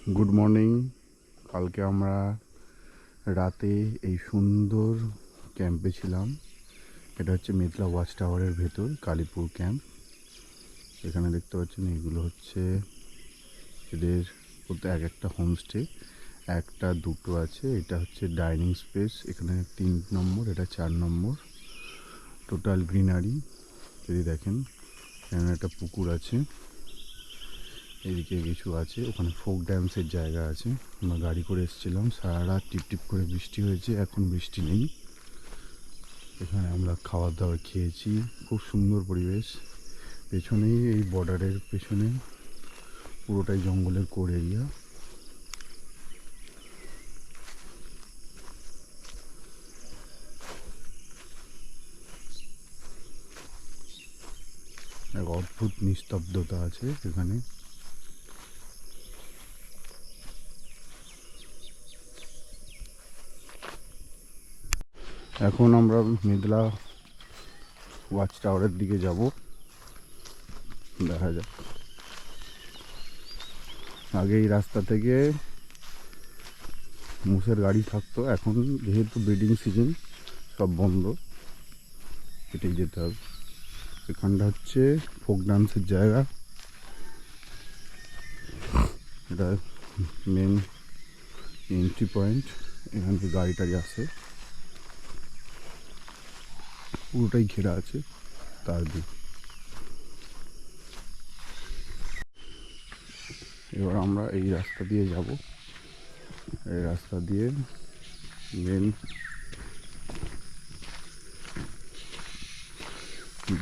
Good morning. কালকে আমরা রাতে এই সুন্দর ক্যাম্পে ছিলাম। এটা হচ্ছে মেঘলা ওয়াচ টাওয়ারের ভেতর কালীপুর ক্যাম্প। এখানে দেখতে পাচ্ছেন এগুলো হচ্ছে এদের বলতে এক একটা হোমস্টে, একটা দুটো আছে। এটা হচ্ছে ডাইনিং স্পেস, এখানে 3 নম্বর, এটা 4 নম্বর। টোটাল গ্রিনারি যদি দেখেন, এখানে একটা পুকুর আছে, এদিকে কিছু আছে, ওখানে ফোক ড্যান্সের জায়গা আছে। আমরা গাড়ি করে এসেছিলাম, সারা রাত টিপটিপ করে বৃষ্টি হয়েছে, এখন বৃষ্টি নেই। এখানে আমরা খাবার দাবার খেয়েছি, খুব সুন্দর পরিবেশ। পেছনেই এই বর্ডারের পেছনে পুরোটাই জঙ্গলের কোর এরিয়া। এক অদ্ভুত নিস্তব্ধতা আছে এখানে। এখন আমরা মেঘলা ওয়াচ টাওয়ারের দিকে যাব, দেখা যাক। আগে এই রাস্তা থেকে মুসের গাড়ি থাকতো, এখন যেহেতু ব্রিডিং সিজন সব বন্ধ, এটাই যেতে হবে। এখানটা হচ্ছে ফোক ডান্সের জায়গা, এটা মেন এন্ট্রি পয়েন্ট। এখান থেকে গাড়ি টাড়ি আসে, পুরোটাই ঘেরা আছে তার দিয়ে। এবার আমরা এই রাস্তা দিয়ে যাব, এই রাস্তা দিয়ে মেন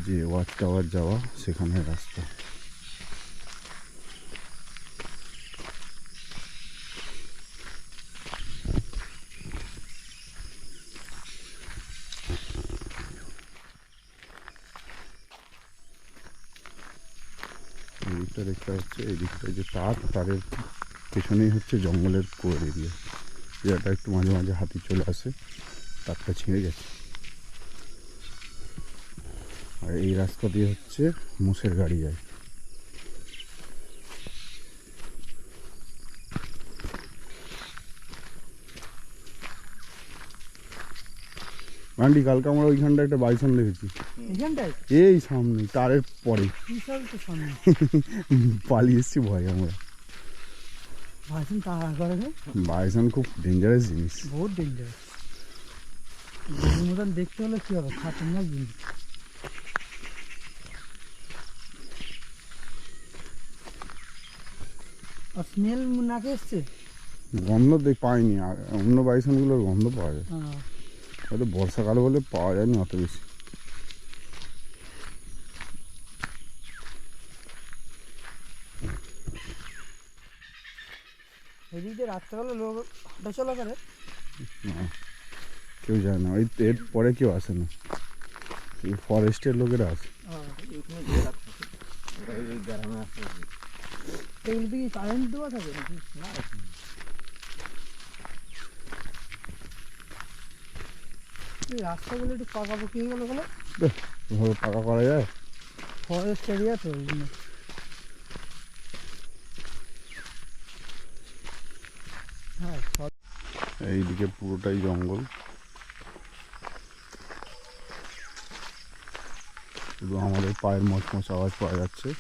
যে ওয়াচ টাওয়ার যাওয়া সেখানে রাস্তা। এই দিকটা দেখতে হচ্ছে, এই দিকটা যে তারের পেছনেই হচ্ছে জঙ্গলের কোর এরিয়া, যেটা একটু মাঝে মাঝে হাতি চলে আসে, তারটা ছিঁড়ে গেছে। আর এই রাস্তা দিয়ে হচ্ছে মোষের গাড়ি যায়। আন্টি, কালকে আমরা ওইখানটা একটা বাইসন দেখেছি, এই সামনে তারের পরে। পালিয়ে এসছি ভয় আমরা। বাইসন খুব ডেঞ্জারাস জিনিস, বহুত ডেঞ্জারাস। মতন দেখতে হলে কি হবে, খাতারনাক জিনিস। আর স্মেল নাকে এসছে, গন্ধ পাইনি। আর অন্য বাইসনগুলোর গন্ধ পাওয়া যায়, হয়তো বর্ষাকাল বলে পাওয়া যায়নি অত বেশি। এদিক দিয়ে রাত্রেবেলা লোক হাঁটাচলা করে, কেউ যায় না, ওই এর পরে কেউ আসে না, এই ফরেস্টের লোকেরা আসে। এগুলো কি কারেন্ট দেওয়া থাকে নাকি? না, এই রাস্তাগুলো একটু পাকাপাকি হয়ে গেলো বলে, এভাবে পাকা করা যায়? ফরেস্ট এরিয়া তো ওই জন্য। হ্যাঁ, এইদিকে পুরোটাই জঙ্গল, শুধু আমাদের পায়ের মচমচ আওয়াজ পাওয়া যাচ্ছে।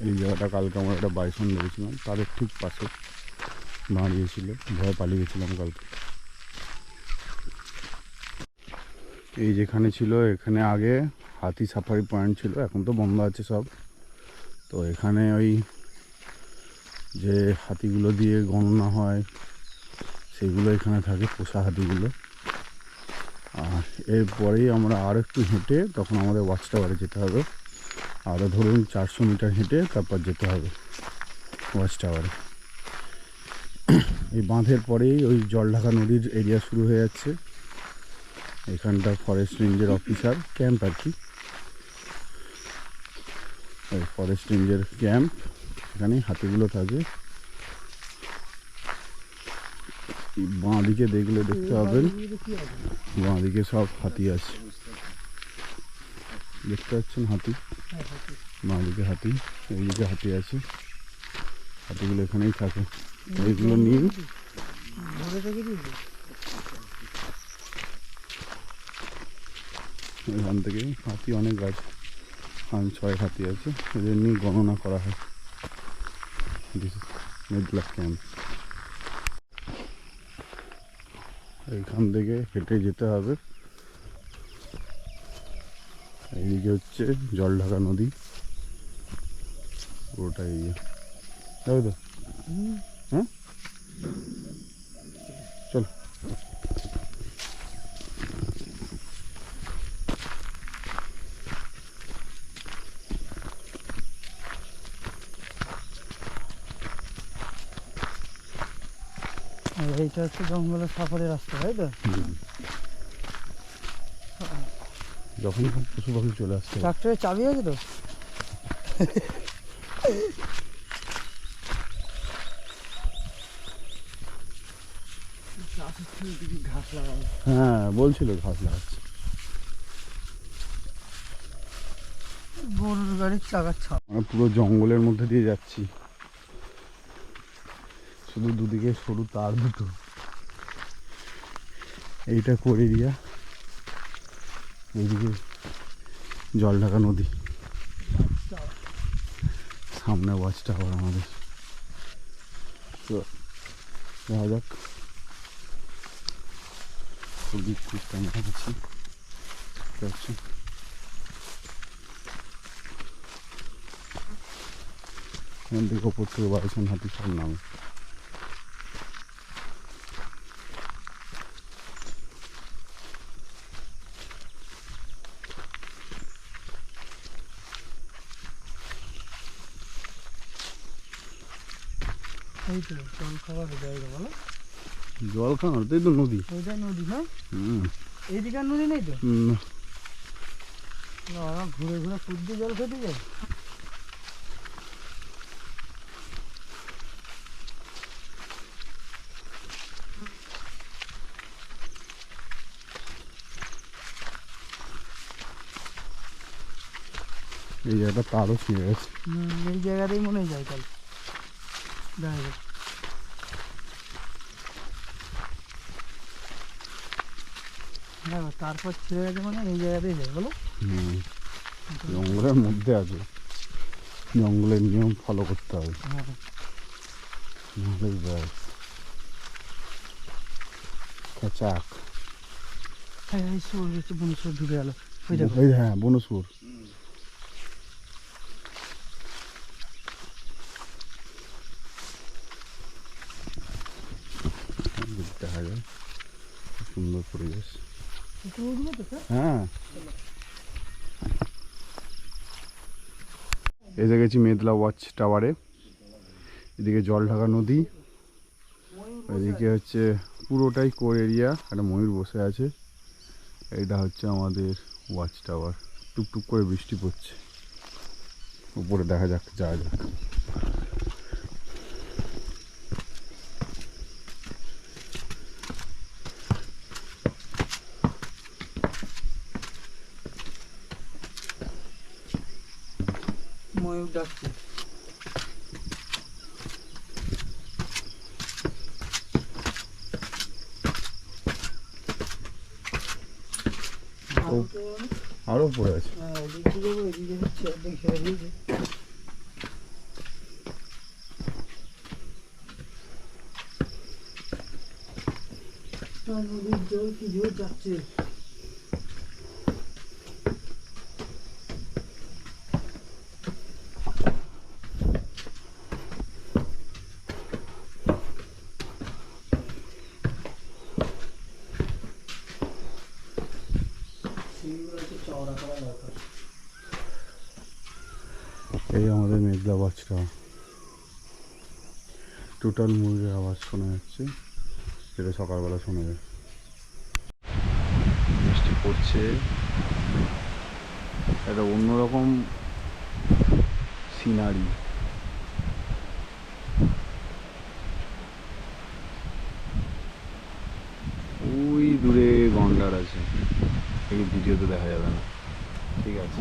এই জায়গাটা কালকে আমরা একটা বাইসন দেখেছিলাম, তাদের ঠিক পাশে দাঁড়িয়েছিল, ভয় পালিয়ে গেছিলাম কালকে। এই যেখানে ছিল, এখানে আগে হাতি সাফারি পয়েন্ট ছিল, এখন তো বন্ধ আছে সব। তো এখানে ওই যে হাতিগুলো দিয়ে গণনা হয় সেগুলো এখানে থাকে, পোষা হাতিগুলো। আর এরপরেই আমরা আর একটু হেঁটে তখন আমাদের ওয়াচ টাওয়ারে যেতে হবে। আরও ধরুন 400 মিটার হেঁটে তারপর যেতে হবে ওয়াচ টাওয়ারে। এই বাঁধের পরেই ওই জলঢাকা নদীর এরিয়া শুরু হয়ে যাচ্ছে। এখানটা ফরেস্ট রেঞ্জের অফিসার ক্যাম্প আর কি, ওই ফরেস্ট রেঞ্জের ক্যাম্প, এখানেই হাতিগুলো থাকে। এই বাঁ দিকে দেখলে দেখতে পাবেন কি আছে? বাঁ দিকে সব হাতি আছে, দেখতে পাচ্ছেন হাতি, হ্যাঁ, হাতি। বাঁ দিকে হাতি, এইদিকে হাতি আছে, হাতিগুলো এখানেই থাকে। এইগুলো নিয়ে ধরে রেখে দিয়েছে। এখান থেকে হাতি অনেক গাছ, 5-6 হাতি আছে, এদের নিয়ে গণনা করা হয়। This is Meghla camp. এইখান থেকে হেঁটে যেতে হবে, এইদিকে হচ্ছে জলঢাকা নদী, পুরোটাই যাবে তো। হ্যাঁ চল। আর এইটা হচ্ছে জঙ্গলের সাফারের রাস্তা, তাই তো? যখন পশু পাখি চলে আসছে। ট্রাক্টরের চাবি আছে তো? ঘাস লাগানো। হ্যাঁ বলছিল ঘাস লাগাচ্ছে। গরুর গাড়ির চাকার ছাপ। আমরা পুরো জঙ্গলের মধ্যে দিয়ে যাচ্ছি, শুধু দুদিকে সরু তার দুটো। এইটা কোর এরিয়া, এইদিকে জলঢাকা নদী, সামনে ওয়াচ টাওয়ার আমাদের। তো দেখা যাক খুবই খুব কেমন আছি। এখান থেকে ওপর থেকে বাড়িছেন হাতি সব নামে। এই তো জল খাওয়ার জায়গা, বলো? জল খাওয়ার তাই তো নদী। ওইটা নদী, হ্যাঁ? হুম এইদিকে আর নদী নেই তো? না, ওরা ঘুরে ঘুরে ফুট দিয়ে জল খেতে যায়। এই জায়গাটা তারও ছিঁড়ে গেছে। এই জায়গাতেই মনে হয় যায় তাহলে। দেখা যাক। দেখো তারপর ছেড়ে গেছে মানে এই জায়গাতেই যায়, বলো? জঙ্গলের মধ্যে আছে, জঙ্গলের নিয়ম ফলো করতে হবে, হ্যাঁ। নাহলে ব্যাস খেচাক। হ্যাঁ, এই সুর হচ্ছে বনেশ্বর ঢুকে গেল। ওই দেখো। এই হ্যাঁ বনসুর। দেখা যায় সুন্দর পরিবেশ। একটু উঠবো তো স্যার? হ্যাঁ এসে গেছি মেঘলা ওয়াচ টাওয়ারে। এদিকে জলঢাকা নদী, এদিকে হচ্ছে পুরোটাই কোর এরিয়া, একটা ময়ূর বসে আছে। এটা হচ্ছে আমাদের ওয়াচ টাওয়ার। টুকটুক করে বৃষ্টি পড়ছে, উপরে দেখা যাক, যাওয়া যাক। ময়ূর ডাকছে। আরও পড়ে আছে। হ্যাঁ, এদিকে যাবো, এদিকে হচ্ছে অর্ধেক ছেড়ে দিয়েছে। নদীর জল কি জোর যাচ্ছে। এই আমাদের মেঘলা ওয়াচ টাওয়ার। টোটাল ময়ূরের আওয়াজ শোনা যাচ্ছে, যেটা সকালবেলা শোনা যায়। বৃষ্টি পড়ছে, একটা অন্যরকম সিনারি। ওই দূরে গন্ডার আছে, এই ভিডিওতে দেখা যাবে না, ঠিক আছে।